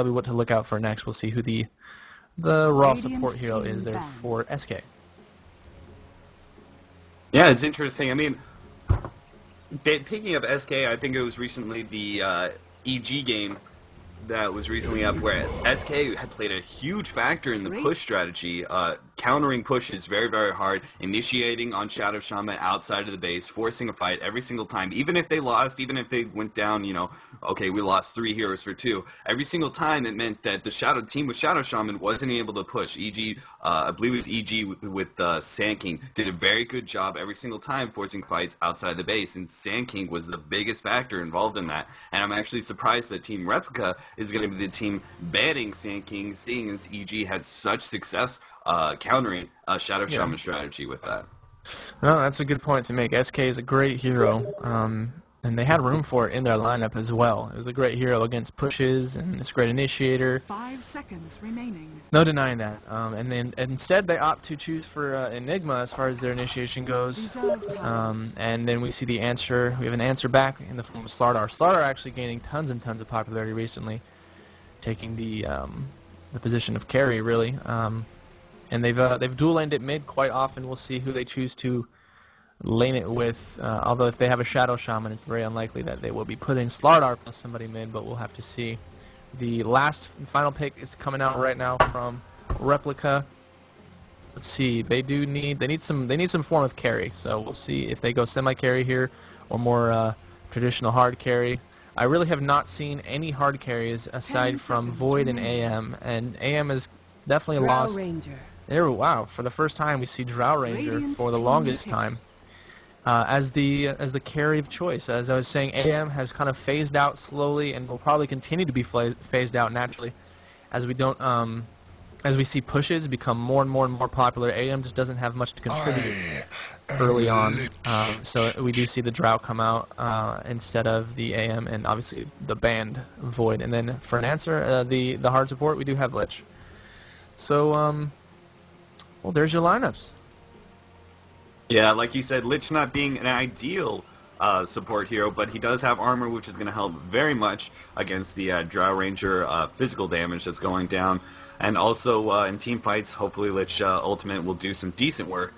be what to look out for next. We'll see who the raw support hero is there for SK. Yeah, it's interesting. I mean, picking up SK, I think it was recently the EG game that was recently up where SK had played a huge factor in the push strategy. Countering pushes very, very hard, initiating on Shadow Shaman outside of the base, forcing a fight every single time. Even if they lost, even if they went down, you know, okay, we lost 3 heroes for 2. Every single time it meant that the Shadow team with Shadow Shaman wasn't able to push. EG, I believe it was EG with Sand King, did a very good job every single time forcing fights outside the base, and Sand King was the biggest factor involved in that. And I'm actually surprised that Team Replika is going to be the team banning Sand King, seeing as EG had such success countering Shadow Shaman strategy with that. No, that's a good point to make. SK is a great hero, and they had room for it in their lineup as well. It was a great hero against pushes, and it's a great initiator. 5 seconds remaining. No denying that. And then instead they opt to choose for Enigma as far as their initiation goes. And then we see the answer. We have an answer back in the form of Slardar. Slardar actually gaining tons and tons of popularity recently, taking the position of carry really. And they've dual laned it mid quite often. We'll see who they choose to lane it with. Although if they have a Shadow Shaman, it's very unlikely that they will be putting Slardar plus somebody mid, but we'll have to see. The last and final pick is coming out right now from Replika. Let's see. They need some form of carry. So we'll see if they go semi-carry here or more traditional hard carry. I really have not seen any hard carries aside from Void and AM, and AM has definitely lost. There, wow! For the first time, we see Drow Ranger for the longest time as the carry of choice. As I was saying, AM has kind of phased out slowly, and will probably continue to be phased out naturally as we don't as we see pushes become more and more popular. AM just doesn't have much to contribute early on, so we do see the Drow come out instead of the AM, and obviously the banned Void. And then for an answer, the hard support, we do have Lich. So, well, there's your lineups. Yeah, like you said, Lich not being an ideal support hero, but he does have armor, which is going to help very much against the Drow Ranger physical damage that's going down. And also in team fights, hopefully Lich Ultimate will do some decent work.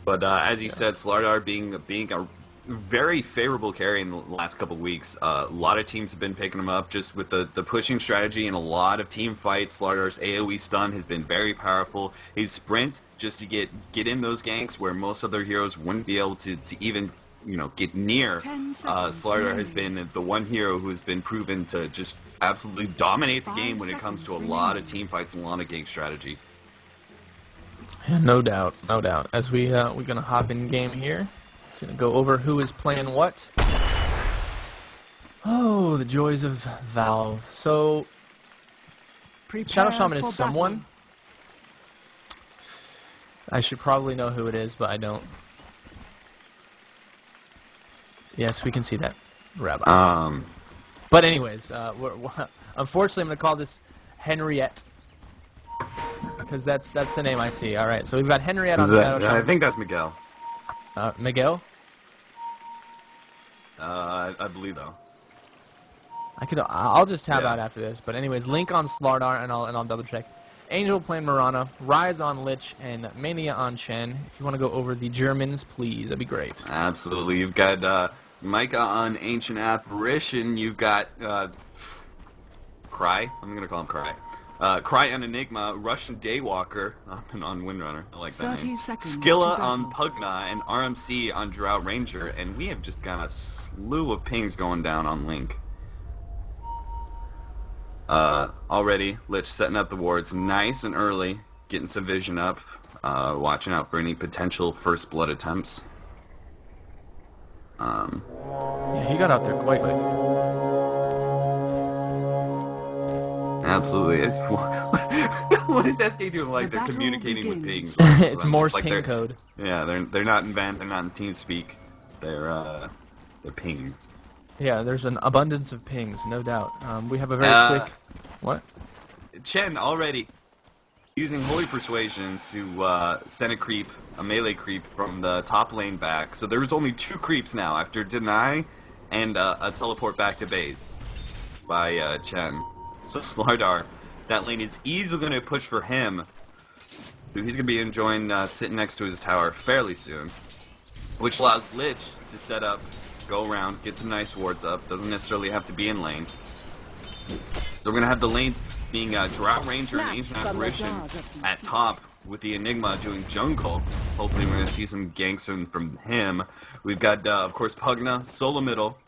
But as you said, Slardar being a very favorable carry in the last couple of weeks. A lot of teams have been picking him up just with the pushing strategy in a lot of team fights. Slardar's AoE stun has been very powerful. His sprint just to get in those ganks where most other heroes wouldn't be able to even get near. Slardar has been the one hero who has been proven to just absolutely dominate the game when it comes to a lot of team fights and a lot of gank strategy. Yeah, no doubt, no doubt. As we're gonna hop in game here. It's going to go over who is playing what. Oh, the joys of Valve. So, Shadow Shaman is someone. I should probably know who it is, but I don't. Yes, we can see that. Rabbi. But anyways, unfortunately I'm going to call this Henriette. Because that's the name I see. Alright, so we've got Henriette on the Shadow Shaman. I think that's Miguel. Miguel? I believe though. I'll just tab out after this. But anyways, Link on Slardar, and I'll double check. Angel playing Mirana, Rise on Lich, and Mania on Chen. If you want to go over the Germans, please, that'd be great. Absolutely. You've got Micah on Ancient Apparition. You've got Cry. I'm gonna call him Cry. Cry on Enigma, Russian Daywalker on Windrunner. I like that name. Skilla on Pugna, and RMC on Drow Ranger, and we have just got a slew of pings going down on Link. Already, Lich setting up the wards nice and early, getting some vision up, watching out for any potential first blood attempts. Yeah, he got out there quite quick. Absolutely. It's what is SK doing? Like they're communicating with pings. It's Morse ping code. Yeah, they're not in Van, they're not in TeamSpeak. They're pings. Yeah, there's an abundance of pings, no doubt. We have a very quick. What? Chen already using Holy Persuasion to send a creep, a melee creep from the top lane back. So there's only 2 creeps now after Deny and a teleport back to base by Chen. So Slardar, that lane is easily going to push for him. He's going to be enjoying sitting next to his tower fairly soon, which allows Lich to set up, go around, get some nice wards up. Doesn't necessarily have to be in lane. So we're going to have the lanes being Drought Ranger and Ancient Apparition at top, with the Enigma doing jungle. Hopefully we're going to see some ganks from him. We've got, of course, Pugna, solo middle,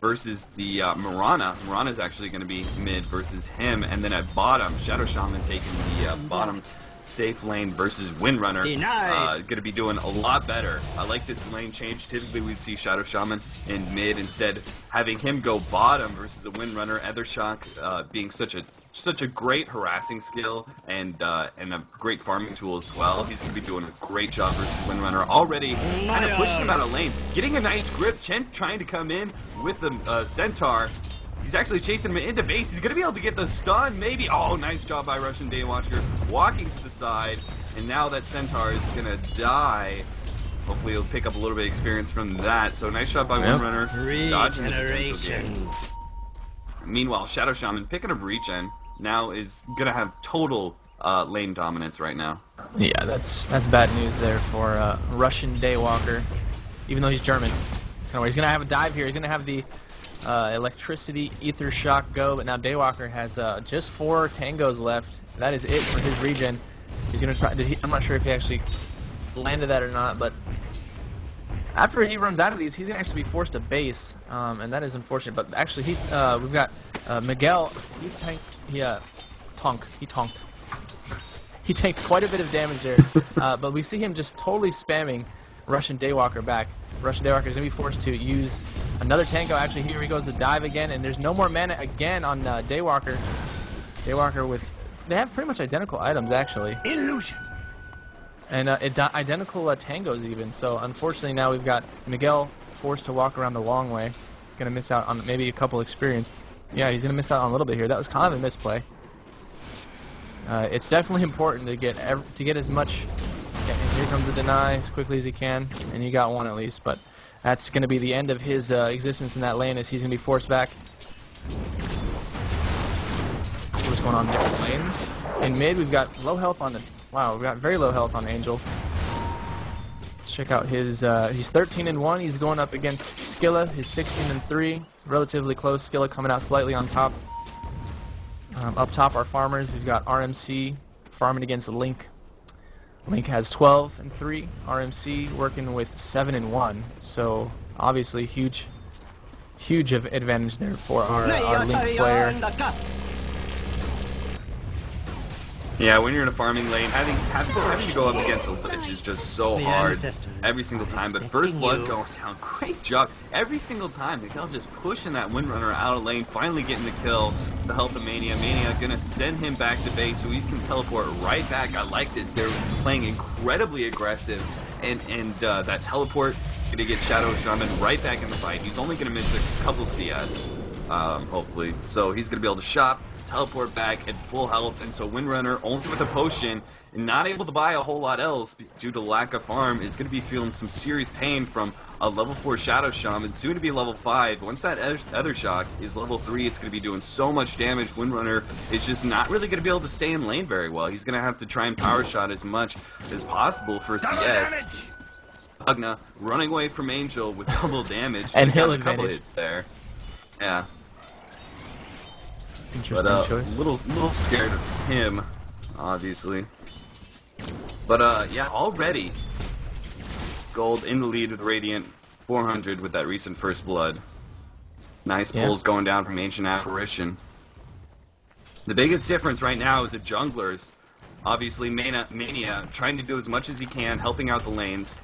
versus the Mirana. Mirana's actually going to be mid versus him. And then at bottom, Shadow Shaman taking the bottom safe lane versus Windrunner. Going to be doing a lot better. I like this lane change. Typically we'd see Shadow Shaman in mid, instead having him go bottom versus the Windrunner. Ethershock being such a great harassing skill and a great farming tool as well. He's going to be doing a great job versus Windrunner. Already kind of pushing him out of lane. Getting a nice grip. Chen trying to come in with the Centaur. He's actually chasing him into base. He's going to be able to get the stun, maybe. Oh, nice job by Russian Daywatcher. Walking to the side. And now that Centaur is going to die. Hopefully he'll pick up a little bit of experience from that. So nice shot by Windrunner. Dodging the potential game. Meanwhile, Shadow Shaman picking up regen. Now is going to have total lane dominance right now. Yeah, that's bad news there for Russian Daywalker. Even though he's German. He's going to have a dive here. He's going to have the electricity ether shock go, but now Daywalker has just 4 tangos left. That is it for his regen. He's gonna try. I'm not sure if he actually landed that or not, but after he runs out of these, he's gonna actually be forced to base, and that is unfortunate. But actually, we've got Miguel. He tonked. He tanked quite a bit of damage there, but we see him just totally spamming Russian Daywalker back. Russian Daywalker is going to be forced to use another tanko. Actually, here he goes to dive again, and there's no more mana again on Daywalker. Daywalker they have pretty much identical items, actually. Illusion. And identical tangos even. So unfortunately now we've got Miguel forced to walk around the long way. Going to miss out on maybe a couple experience. Yeah, he's going to miss out on a little bit here. That was kind of a misplay. It's definitely important to get as much. And here comes the deny as quickly as he can, and he got one at least, but that's going to be the end of his existence in that lane, as he's going to be forced back. Let's see what's going on in different lanes. In mid, we've got low health on the... Wow, we've got very low health on Angel. Let's check out his... he's 13-1. He's going up against Skilla. He's 16-3. Relatively close. Skilla coming out slightly on top. Up top are farmers. We've got RMC farming against Link. Link has 12-3. RMC working with 7-1. So obviously huge advantage there for our Link player. Yeah, when you're in a farming lane, having to go up against a Lich is just so hard every single time. But First Blood goes down. Great job. Every single time, Miguel just pushing that Windrunner out of lane, finally getting the kill. The help of Mania. Mania gonna send him back to base so he can teleport right back. I like this. They're playing incredibly aggressive, and that teleport gonna get Shadow Shaman right back in the fight. He's only gonna miss a couple CS, hopefully. So he's gonna be able to shop, teleport back at full health, and so Windrunner, only with a potion, and not able to buy a whole lot else due to lack of farm, is going to be feeling some serious pain from a level 4 Shadow Shaman, soon to be level 5. Once that Ethershock is level 3, it's going to be doing so much damage. Windrunner is just not really going to be able to stay in lane very well. He's going to have to try and power shot as much as possible for CS. Pugna running away from Angel with double damage. And hill a couple advantage. hits there. Yeah. Interesting choice. Little scared of him, obviously. But yeah, already Gold in the lead with Radiant, 400 with that recent First Blood. Nice pulls going down from Ancient Apparition. The biggest difference right now is the junglers. Obviously, Mania trying to do as much as he can, helping out the lanes,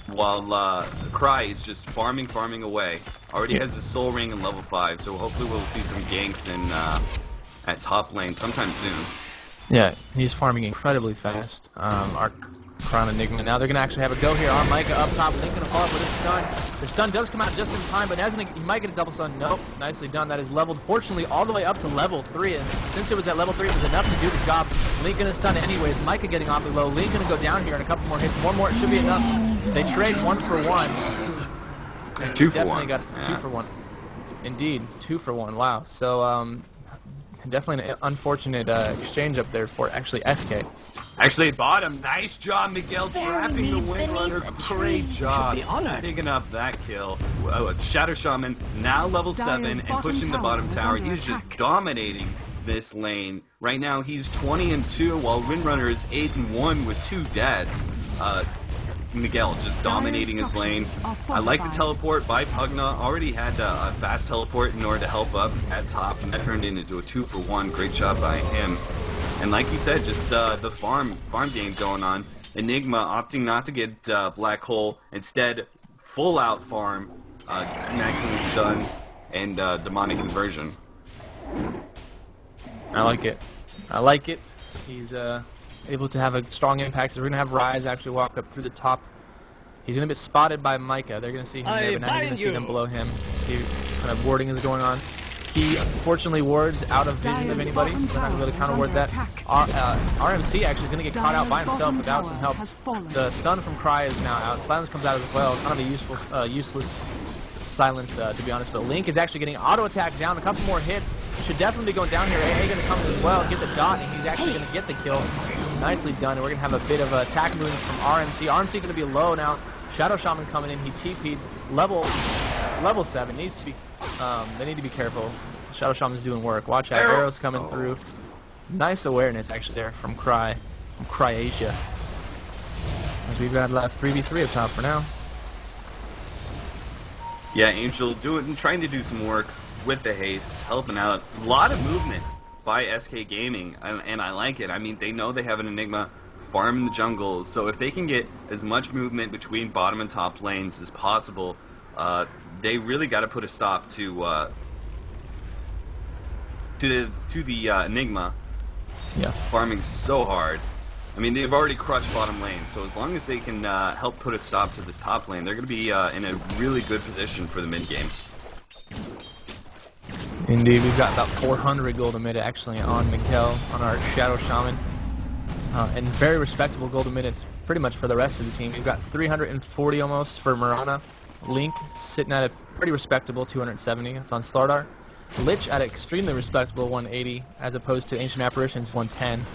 while Cry is just farming away. Already has his Soul Ring in level 5, so hopefully we'll see some ganks in at top lane sometime soon. Yeah, he's farming incredibly fast. Our Crown Enigma. Now they're going to actually have a go here on Micah up top. Link going to follow up with a stun. The stun does come out just in time, but he might get a double stun. Nope, nicely done. That is leveled, fortunately, all the way up to level 3. And since it was at level 3, it was enough to do the job. Link going to stun anyways. Micah getting awfully low. Link going to go down here in a couple more hits. One more, it should be enough. They trade 1 for 1. 2 for 1. Definitely got 2 for 1. Indeed, 2 for 1. Wow. So Definitely an unfortunate exchange up there for actually SK. Actually, bottom. Nice job, Miguel, trapping the Windrunner. Great job. Picking up that kill. Shadow Shaman, now level 7, and pushing the bottom tower. He's just dominating this lane. Right now, he's 20-2, while Windrunner is 8-1 with 2 deaths. Miguel just dominating his lane. I like the teleport by Pugna. Already had a fast teleport in order to help up at top, and that turned into a 2-for-1. Great job by him. And like you said, just the farm game going on. Enigma opting not to get Black Hole, instead full out farm, maximum stun, and demonic conversion. I like it. I like it. He's able to have a strong impact. We're going to have Rise actually walk up through the top. He's going to be spotted by Micah. They're going to see him there, but now he's going to see them below him. See what kind of warding is going on. He unfortunately wards out of vision of anybody, so they're not going to be able to counter ward that. RMC actually is going to get caught out by himself without some help. The stun from Cry is now out. Silence comes out as well. Kind of a useless silence, to be honest. But Link is actually getting auto attack down. A couple more hits. Should definitely be going down here. AA going to come as well, get the dot, and he's actually going to get the kill. Nicely done. And we're going to have a bit of attack movement from RMC. RMC going to be low now. Shadow Shaman coming in. He TP'd level 7. Needs to be. They need to be careful. Shadow Shaman's doing work. Watch out. Arrows coming through. Nice awareness actually there from Cry. From Cryasia. As we've got 3v3 up top for now. Yeah, Angel trying to do some work with the haste, helping out. A lot of movement by SK Gaming, and I like it. I mean, they know they have an Enigma farm in the jungle, so if they can get as much movement between bottom and top lanes as possible, they really got to put a stop to the Enigma. Yeah. Farming so hard. I mean, they've already crushed bottom lane, so as long as they can help put a stop to this top lane, they're going to be in a really good position for the mid game. Indeed, we've got about 400 gold mid actually on Miguel, on our Shadow Shaman. And very respectable gold minutes pretty much for the rest of the team. We've got 340 almost for Mirana. Link sitting at a pretty respectable 270. It's on Slardar. Lich at an extremely respectable 180 as opposed to Ancient Apparitions 110.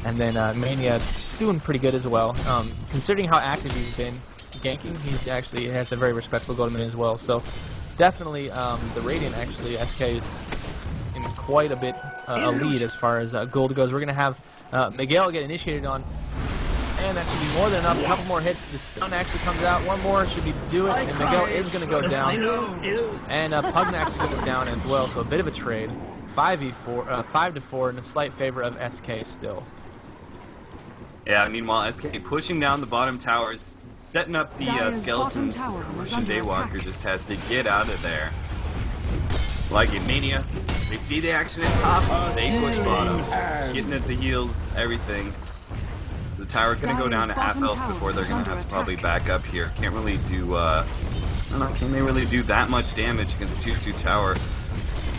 And then Mania doing pretty good as well. Considering how active he's been ganking, he actually has a very respectable gold minute as well. So definitely the Radiant actually, SK is in quite a bit a lead as far as gold goes. We're going to have Miguel get initiated on, and that should be more than enough. A couple more hits. The stun actually comes out. One more should be do it, and Miguel is going to go down. And Pugna actually goes down as well, so a bit of a trade. 5-4 in a slight favor of SK still. Yeah, meanwhile, SK pushing down the bottom towers, setting up the skeletons. Russian Daywalker just has to get out of there. Like in Mania, they see the action at top, they push bottom, getting at the heals, everything. The tower gonna go down to half health before they're gonna have to probably back up here. Can't really do, I don't know, can they really do that much damage against the 2-2 tower?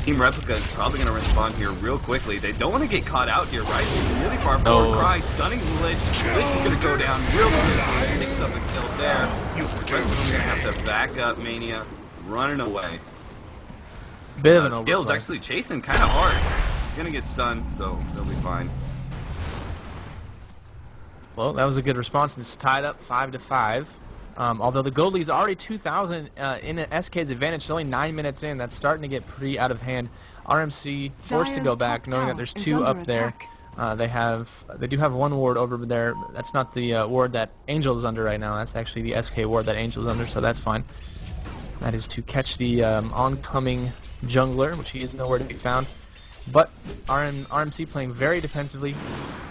Team Replika is probably going to respond here real quickly. They don't want to get caught out here, right? He's really far forward. Cry, stunning Lich. Lich is going to go down real quick. Picks up a kill there. The rest of them are going to have to back up Mania, running away. Bit of an Skill's overplay. actually chasing kind of hard. He's going to get stunned, so they'll be fine. Well, that was a good response, and it's tied up 5-5. Although the gold lead is already 2,000 in SK's advantage, only 9 minutes in. That's starting to get pretty out of hand. RMC forced to go back, knowing that there's 2 up there. They do have 1 ward over there. That's not the ward that Angel is under right now. That's actually the SK ward that Angel is under, so that's fine. That is to catch the oncoming jungler, which he is nowhere to be found. But RMC playing very defensively.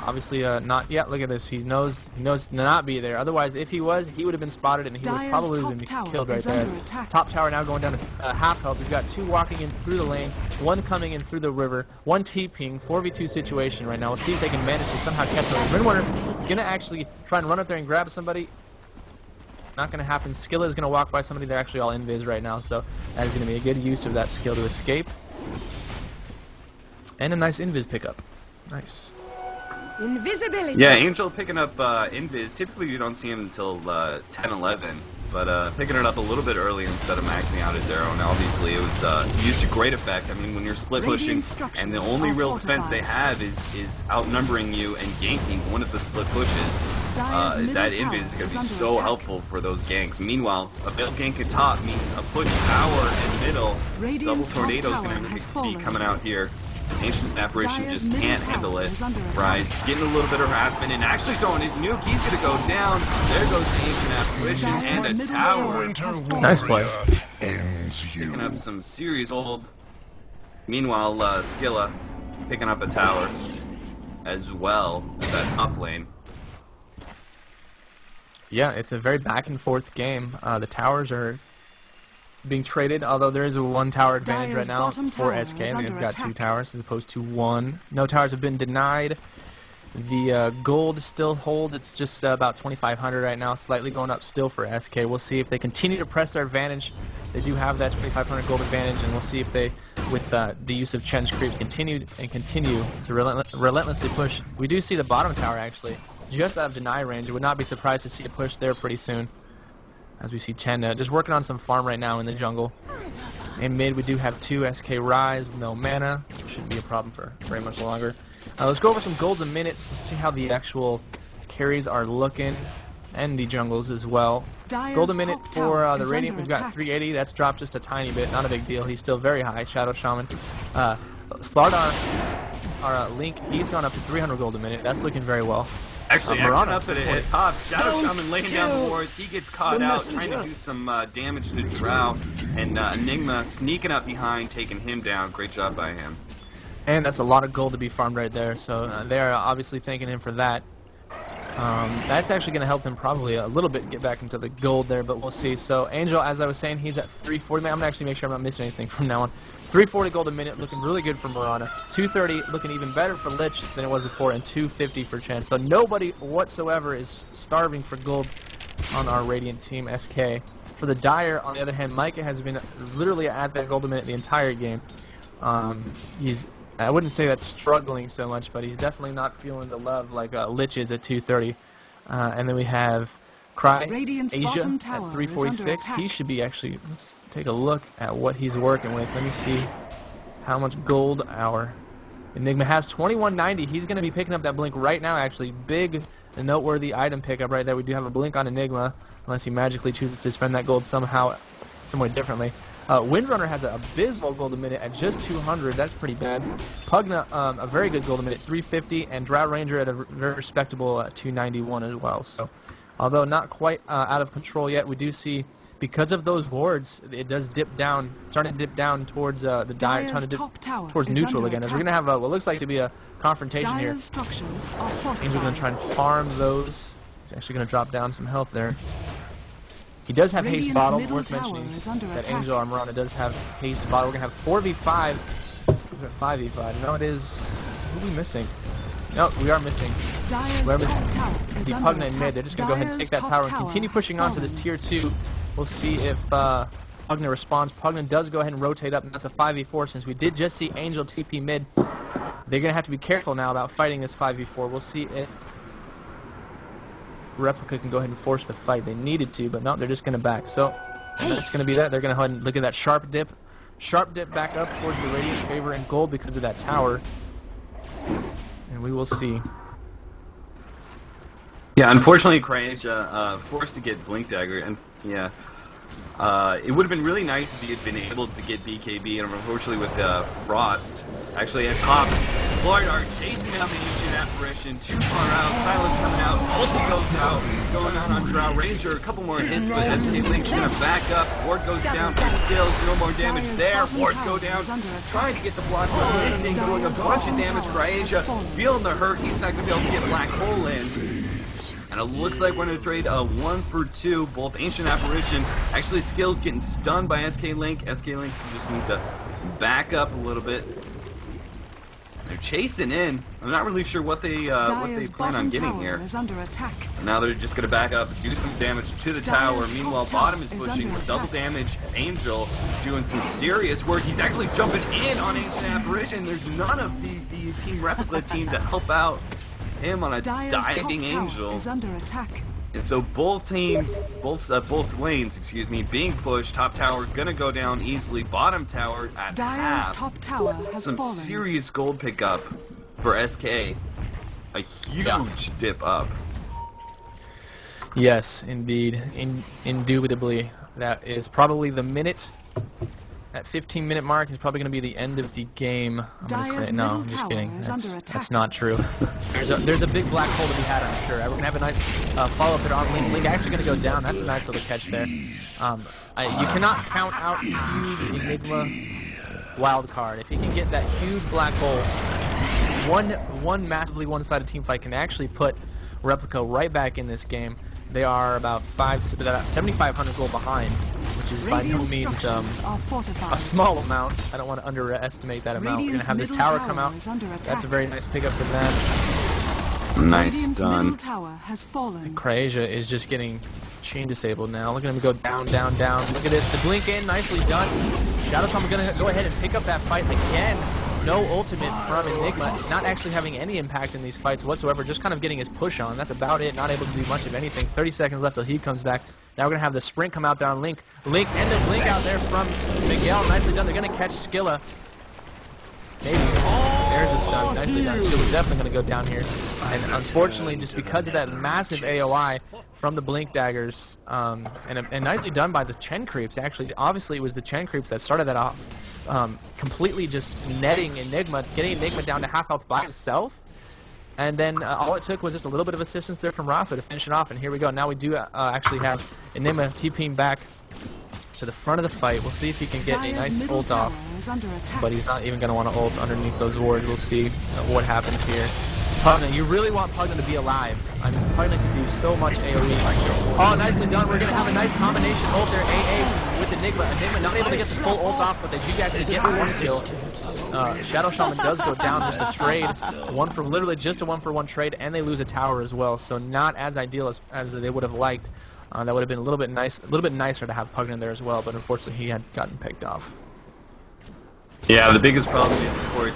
Obviously, not yet. Look at this. He knows to not be there. Otherwise, if he was, he would have been spotted, and he would probably have been killed right there. Top tower now going down to half health. We've got 2 walking in through the lane, 1 coming in through the river, 1 TPing, 4v2 situation right now. We'll see if they can manage to somehow catch him. Windrunner gonna actually try and run up there and grab somebody. Not gonna happen. Skilla is gonna walk by somebody. They're actually all invis right now, so that is gonna be a good use of that skill to escape. And a nice invis pickup. Nice. Invisibility. Yeah, Angel picking up invis. Typically you don't see him until 10-11. but picking it up a little bit early instead of maxing out his arrow. And obviously it was used to great effect. I mean, when you're split pushing and the only real defense they have is outnumbering you and ganking one of the split pushes, that invis is going to be so helpful for those ganks. Meanwhile, a build gank at top means a push tower and middle. Double tornado is going to be coming out here. Ancient Apparition just can't handle it. Rise getting a little bit of harassment and actually throwing his nuke. He's going to go down. There goes the Ancient Apparition and a tower. Nice play. Picking up some serious hold. Meanwhile, Skilla picking up a tower as well as that top lane. Yeah, it's a very back and forth game. The towers are being traded, although there is a 1 tower advantage right now for SK. They've got 2 towers as opposed to 1. No towers have been denied. The gold still holds. It's just about 2,500 right now, slightly going up still for SK. We'll see if they continue to press their advantage. They do have that 2,500 gold advantage, and we'll see if they, with the use of Chen's creeps, continue to relentlessly push. We do see the bottom tower actually just out of deny range. I would not be surprised to see it push there pretty soon. As we see Chen just working on some farm right now in the jungle. In mid, we do have 2 SK Rise with no mana. Shouldn't be a problem for very much longer. Let's go over some golds and minutes. Let's see how the actual carries are looking, and the jungles as well. Golden minute for the Radiant, we've got 380. That's dropped just a tiny bit. Not a big deal. He's still very high. Shadow Shaman. Slardar, our Link, he's gone up to 300 gold a minute. That's looking very well. Actually, action up at top. Shadow Shaman laying down the wards. He gets caught out, trying to do some damage to Drow. And Enigma sneaking up behind, taking him down. Great job by him. And that's a lot of gold to be farmed right there. So they're obviously thanking him for that. That's actually going to help him probably a little bit get back into the gold there, but we'll see. So Angel, as I was saying, he's at 340. I'm going to actually make sure I'm not missing anything from now on. 340 gold a minute, looking really good for Mirana. 230 looking even better for Lich than it was before, and 250 for Chen. So nobody whatsoever is starving for gold on our Radiant team, SK. For the Dire, on the other hand, Micah has been literally at that gold a minute the entire game. I wouldn't say that's struggling so much, but he's definitely not feeling the love like Lich is at 230. And then we have Cry, Asia at 346. He should be actually, let's take a look at what he's working with. Let me see how much gold our Enigma has. 2190. He's going to be picking up that blink right now, actually. Big and noteworthy item pickup right there. We do have a blink on Enigma, unless he magically chooses to spend that gold somehow, somewhere differently. Windrunner has an abysmal gold a minute at just 200. That's pretty bad. Pugna, a very good gold a minute, 350, and Drow Ranger at a very respectable 291 as well. So, although not quite out of control yet, we do see, because of those wards, it does dip down, starting to dip down towards the Dire, trying to dip towards neutral again. As we're going to have what looks like to be a confrontation here. Angel's going to try and farm those. He's actually going to drop down some health there. He does have haste bottle, worth mentioning that Angel Armorana does have haste bottle. We're going to have 4v5, 5v5. No, it is, who are we missing? No, we are missing. We're missing the Pugna in mid. They're just going to go ahead and take that tower and continue pushing on to this tier 2. We'll see if Pugna responds. Pugna does go ahead and rotate up, and that's a 5v4 since we did just see Angel TP mid. They're going to have to be careful now about fighting this 5v4. We'll see if Replika can go ahead and force the fight. They needed to, but no, they're just going to back. So that's going to be that. They're going to go ahead and look at that sharp dip. Sharp dip back up towards the Radiant favor in gold because of that tower. And we will see. Yeah, unfortunately, Croatia forced to get Blink Dagger, and yeah, it would have been really nice if he had been able to get BKB, and unfortunately with Frost actually at top, Slardar chasing down the Ancient Apparition, too far out, Silence coming out, also goes out, going out on Drow Ranger, a couple more hits, but SK Link's gonna back up, Ward goes down, 2 skills, no more damage there, Ward go down, trying to get the block, missing, doing a bunch of damage, Croatia, feeling the hurt, he's not gonna be able to get Black Hole in. And it looks like we're going to trade a 1 for 2. Both Ancient Apparition, actually skills getting stunned by SK Link. SK Link just need to back up a little bit. They're chasing in. I'm not really sure what they plan on getting here. Now they're just going to back up, do some damage to the tower. Meanwhile, bottom is pushing with double damage. Angel doing some serious work. He's actually jumping in on Ancient Apparition. There's none of the Team Replika team to help out him on a diving Angel. And so both teams, both lanes, excuse me, being pushed. Top tower gonna go down easily. Bottom tower at Dire's half. top tower has Some fallen. serious gold pickup for SK. A huge dip up. Yes, indeed. Indubitably. That is probably the minute. That 15-minute mark is probably going to be the end of the game. I'm going to say, no, I'm just kidding. That's not true. There's a big black hole to be had, I'm sure. We're going to have a nice follow-up hit on Link. Link actually going to go down. That's a nice little catch there. You cannot count out huge Enigma wild card. If he can get that huge black hole, one massively one-sided team fight can actually put Replika right back in this game. They are about 7,500 gold behind, which is by no means a small amount. I don't want to underestimate that amount. We're going to have this tower come out. That's a very nice pickup for them. Nice done. Krasia is just getting chain disabled now. Look at him go down, down, down. Look at this. The blink in, nicely done. Shadow Shaman going to go ahead and pick up that fight again. No ultimate from Enigma, not actually having any impact in these fights whatsoever, just kind of getting his push on. That's about it, not able to do much of anything. 30 seconds left till he comes back. Now we're going to have the sprint come out there on Link. Link and the blink out there from Miguel. Nicely done. They're going to catch Skilla. Maybe. There's a stun. Nicely done. Skilla's definitely going to go down here. And unfortunately, just because of that massive AOI from the blink daggers, and nicely done by the Chen creeps, actually. Obviously, it was the Chen creeps that started that off. Completely just netting Enigma, getting Enigma down to half health by himself, and then all it took was just a little bit of assistance there from Rasa to finish it off, and here we go. Now we do actually have Enigma TPing back to the front of the fight. We'll see if he can get a nice ult off, but he's not even going to want to ult underneath those wards. We'll see what happens here. Pugna, you really want Pugna to be alive. I mean, Pugna can do so much AoE. Oh, nicely done. We're going to have a nice combination ult there. AA with Enigma. Enigma not able to get the full ult off, but they do actually get the one kill. Shadow Shaman does go down, just a trade. Literally just a one-for-one trade, and they lose a tower as well. So not as ideal as they would have liked. That would have been a little bit nicer to have Pugna there as well, but unfortunately he had gotten picked off. Yeah, the biggest problem is, of course,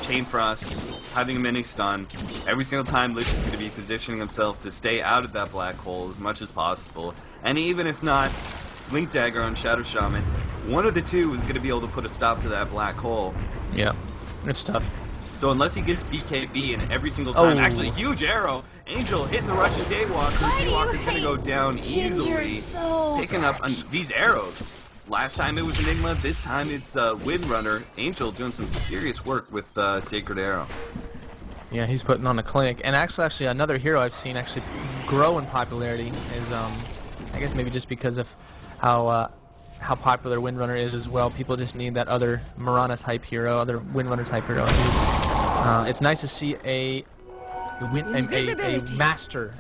Chain Frost having a mini stun. Every single time Lich is going to be positioning himself to stay out of that black hole as much as possible. And even if not, Link Dagger on Shadow Shaman, one of the two is going to be able to put a stop to that black hole. Yeah, it's tough. So unless he gets BKB in every single time, actually huge arrow, Angel hitting the Russian Daywalker, Daywalker's going to go down easily, picking up these arrows. Last time it was Enigma, this time it's Windrunner. Angel doing some serious work with Sacred Arrow. Yeah, he's putting on a clinic. And actually another hero I've seen actually grow in popularity is, I guess maybe just because of how popular Windrunner is as well. People just need that other Mirana type hero, other Windrunner type hero. It's nice to see a master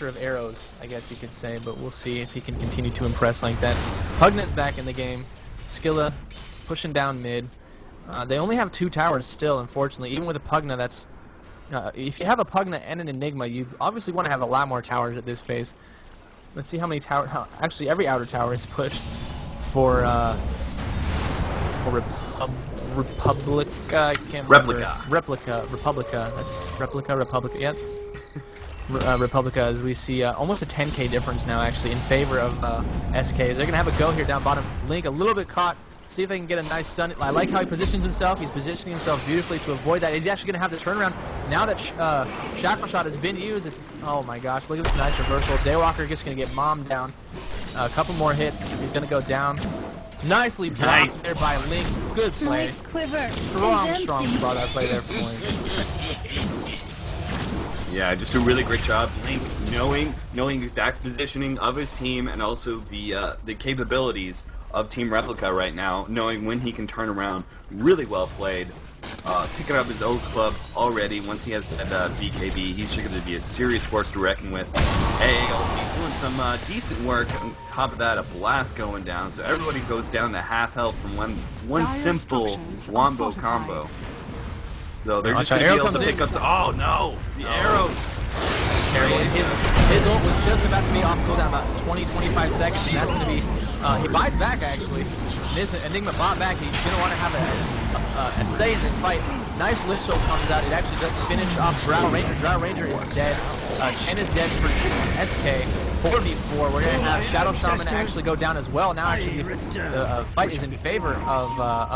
of arrows, I guess you could say, but we'll see if he can continue to impress like that. Pugna's back in the game. Skilla pushing down mid. They only have 2 towers still, unfortunately. Even with a Pugna, that's if you have a Pugna and an Enigma, you obviously want to have a lot more towers at this phase. Let's see how many towers. Actually, every outer tower is pushed for Replika. I can't remember. Replika. That's Replika. Yep. Replika, as we see almost a 10k difference now, actually, in favor of SKs. They're going to have a go here down bottom. Link a little bit caught. See if they can get a nice stun. I like how he positions himself. He's positioning himself beautifully to avoid that. He's actually going to have the turnaround. Now that Shackle Shot has been used, it's... Oh my gosh, look at this nice reversal. Daywalker just going to get mommed down. A couple more hits. He's going to go down. Nicely blocked there by Link. Good play. Strong spot that play there for Link. Yeah, just a really great job. Link knowing exact positioning of his team and also the capabilities of Team Replika right now, knowing when he can turn around. Really well played. Picking up his old club already. Once he has that BKB, he's going to be a serious force to reckon with. He's doing some decent work. On top of that, a blast going down. So everybody goes down to half health from one simple wombo combo. So they're just going to be able to pick up. Oh no! The arrow. His ult was just about to be off cooldown, about 20-25 seconds, and that's going to be... he buys back, actually. Enigma bought back. He didn't want to have a say in this fight. Nice Lich Ult comes out. It actually does finish off Drow Ranger. Drow Ranger is dead. Chen is dead for SK. 4v4. We're going to have Shadow Shaman actually go down as well. Now actually the fight is in favor of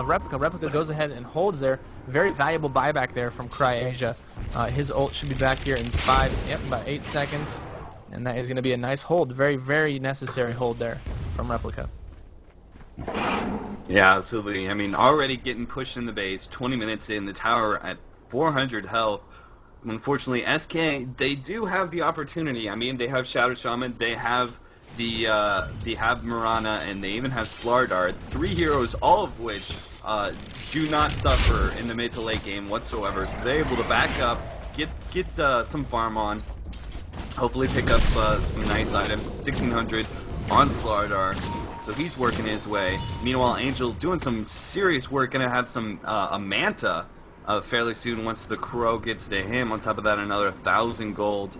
Replika. Replika goes ahead and holds there. Very valuable buyback there from CryAsia. His ult should be back here in about 8 seconds. And that is going to be a nice hold. Very, very necessary hold there from Replika. Yeah, absolutely. I mean, already getting pushed in the base, 20 minutes in, the tower at 400 health. Unfortunately, SK, they do have the opportunity. I mean, they have Shadow Shaman, they have they have Mirana, and they even have Slardar. 3 heroes, all of which do not suffer in the mid to late game whatsoever. So they're able to back up, get some farm on, hopefully pick up some nice items. 1600 on Slardar. So he's working his way. Meanwhile, Angel doing some serious work. Gonna have some a Manta fairly soon once the Crow gets to him. On top of that, another 1,000 gold.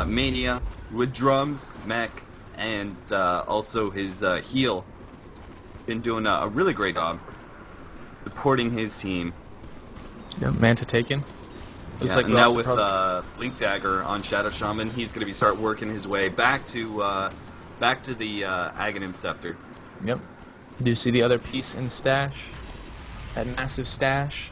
Mania with drums, mech, and also his heal. Been doing a really great job supporting his team. Yep, Manta taken. Looks like now with Blink Dagger on Shadow Shaman, he's gonna be start working his way back to the Aghanim Scepter. Yep. Do you see the other piece in stash? That massive stash.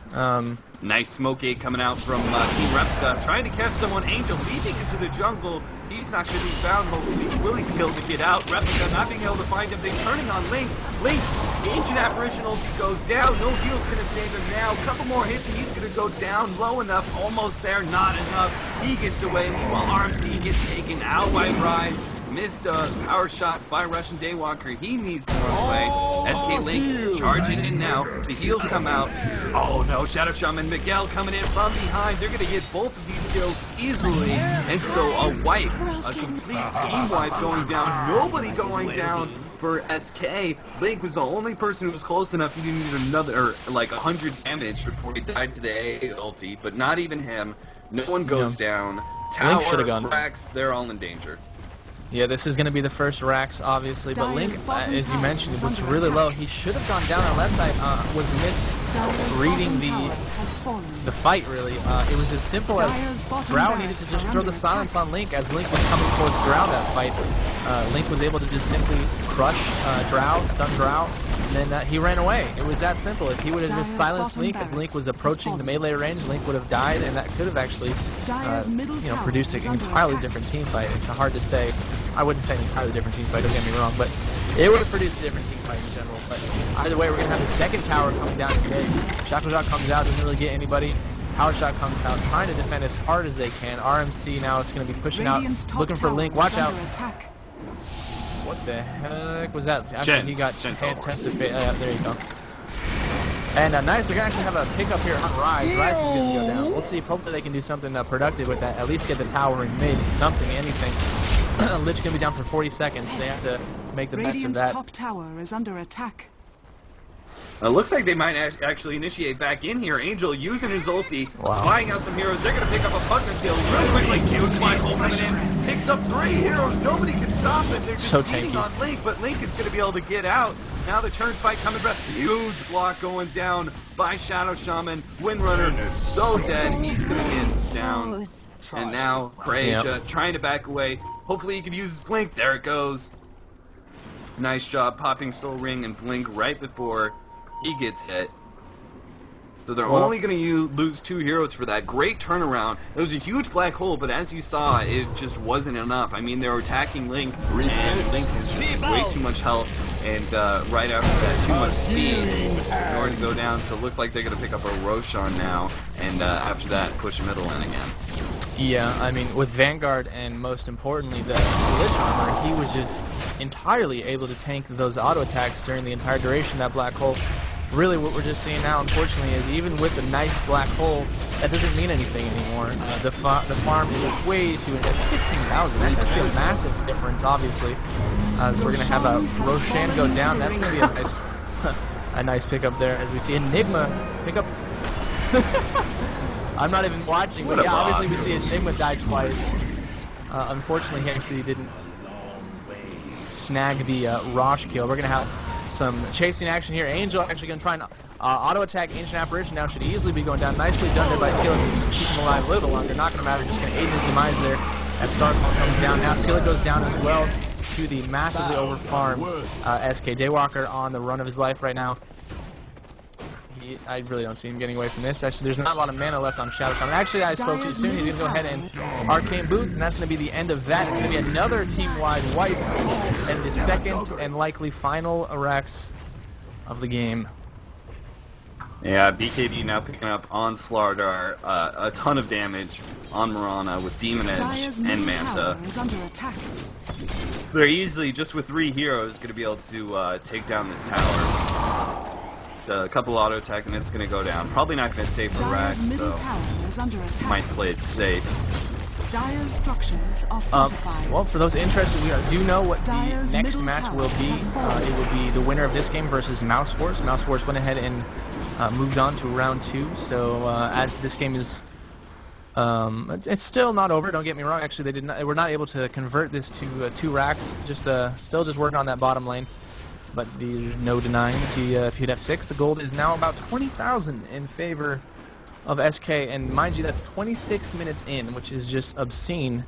Nice smoke gate coming out from Team Replika, trying to catch someone. Angel leaping into the jungle. He's not going to be found. Hopefully he will be able to get out. Replika not being able to find him. They turning on Link. Link, Ancient Apparition ulti goes down. No heal's going to save him now. A couple more hits and he's going to go down low enough. Almost there, not enough. He gets away. Meanwhile, RMC gets taken out by Rise. Missed a power shot by Russian Daywalker. He needs to run away. SK Link charging in now. The heals come out. Oh no, Shadow Shaman Miguel coming in from behind. They're going to get both of these kills easily. And so a wipe, a complete team wipe going down. Nobody going down for SK. Link was the only person who was close enough. He didn't need another, like 100 damage before he died to the AA ulti. But not even him. No one goes down. Tower, Rax, they're all in danger. Yeah, this is going to be the first Rax, obviously, but Link, as you mentioned, was really low. He should have gone down unless I was misreading the fight, really. It was as simple as Brawl needed to just throw the silence on Link as Link was coming towards Drow that fight. Link was able to just simply crush Drow, stun Drow, and then he ran away. It was that simple. If he would have just silenced Link as Link was approaching the melee range, Link would have died, and that could have actually produced an entirely different team fight. It's hard to say. I wouldn't say an entirely different team fight, don't get me wrong, but it would have produced a different team fight in general. But either way, we're going to have the second tower coming down in mid. Shackle Shot comes out, doesn't really get anybody. Power Shot comes out, trying to defend as hard as they can. RMC now is going to be pushing out, looking for Link. Watch out. What the heck was that? Actually, he got tested. There you go. And nice, they're going to actually have a pickup here on Rise. Rise is going to go down. We'll see if hopefully they can do something productive with that. At least get the tower in mid, something, anything. Lich going to be down for 40 seconds. They have to make the best of that. Top tower is under attack. Looks like they might actually initiate back in here. Angel using his ulti, spying out some heroes. They're going to pick up a bunch of kills real quickly. Huge Black Hole coming in, picks up 3 heroes. Nobody can stop it. They're just beating on Link, but Link is going to be able to get out. Now the turn fight coming back. Huge block going down by Shadow Shaman. Windrunner so dead. He's going to get down. And now CryAsia trying to back away. Hopefully he can use his blink. There it goes. Nice job popping Soul Ring and Blink right before he gets hit. So they're only going to lose 2 heroes for that. Great turnaround. It was a huge black hole, but as you saw, it just wasn't enough. I mean, they were attacking Link, and Link has just way too much health, and right after that, too much speed in order to go down. So it looks like they're going to pick up a Roshan now, and after that, push middle in again. Yeah, I mean, with Vanguard and most importantly the Lich armor, he was just entirely able to tank those auto attacks during the entire duration of that black hole. Really what we're just seeing now, unfortunately, is even with a nice black hole, that doesn't mean anything anymore. The farm is just way too intense. 15,000, that's actually a massive difference, obviously. So we're going to have a Roshan go down. That's going to be a nice pickup there. As we see Enigma pick up... I'm not even watching, but yeah, obviously we see Enigma die twice. Unfortunately, he actually didn't snag the Rosh kill. We're going to have some chasing action here. Angel actually going to try and auto-attack Ancient Apparition now. Should easily be going down. Nicely done there by Skillet to keep him alive a little longer. Not going to matter. Just going to aid his demise there. As Star comes down now, Skillet goes down as well to the massively overfarmed SK. Daywalker on the run of his life right now. I really don't see him getting away from this. Actually, there's not a lot of mana left on Shadow Shaman. Actually, I spoke too soon. He's going to go ahead and Arcane Boots, and that's going to be the end of that. It's going to be another team-wide wipe, and the second and likely final Arax of the game. Yeah, BKB now picking up on Slardar a ton of damage on Mirana with Demon Edge and Manta. They're easily, just with 3 heroes, going to be able to take down this tower. A couple auto attack and it's going to go down. Probably not going to stay for Rax, so might play it safe. Dire's structures are fortified. Well, for those interested, we do know what the next match will be. It will be the winner of this game versus Mouse Force. Mouse Force went ahead and moved on to round 2. So as this game is, it's still not over. Don't get me wrong. Actually, they were not able to convert this to 2 racks. Still just working on that bottom lane. But there's no denying if you hit F6, the gold is now about 20,000 in favor of SK, and mind you, that's 26 minutes in, which is just obscene.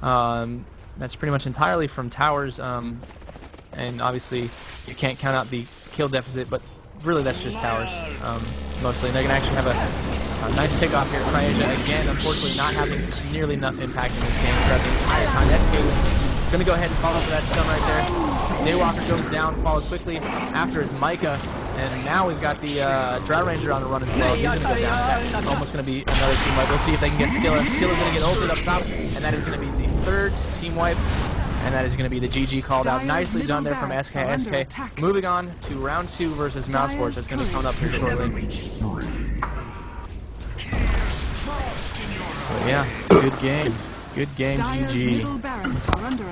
That's pretty much entirely from towers, and obviously you can't count out the kill deficit, but really that's just towers, mostly. And they're going to actually have a nice pickoff here. Cryasia, again, unfortunately not having nearly enough impact in this game throughout the entire time. SK going to go ahead and follow for that stun right there. Daywalker goes down, follows quickly after his Micah, and now we've got the Dry Ranger on the run as well. He's going to go down. That's almost going to be another team wipe. We'll see if they can get Skilla. Skilla's going to get ulted up top, and that is going to be the 3rd team wipe, and that is going to be the GG called out. Nicely done there from SK. SK moving on to round 2 versus Mouse Force. That's going to be coming up here shortly. But yeah, good game. Good game, GG.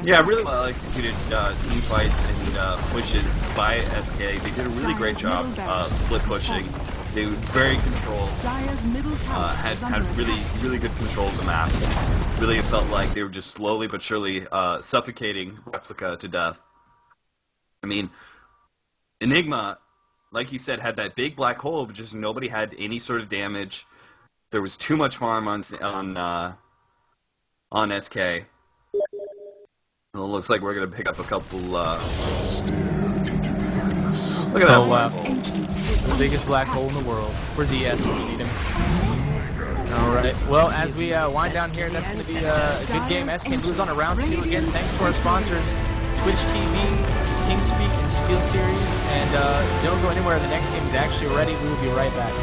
Yeah, really well executed team fights and pushes by SK. They did a really great job split pushing. They were very controlled. Had really good control of the map. Really felt like they were just slowly but surely suffocating Replika to death. I mean, Enigma, like you said, had that big black hole, but just nobody had any sort of damage. There was too much farm on SK. Well, it looks like we're going to pick up a couple, look at that. Oh, wow. The biggest black hole in the world. Where's ES when we need him? Alright, well, as we wind down here, that's going to be a good game. SK moves on to round 2 again. Thanks to our sponsors, Twitch TV, TeamSpeak, and Steel Series. And don't go anywhere. The next game is actually ready. We will be right back.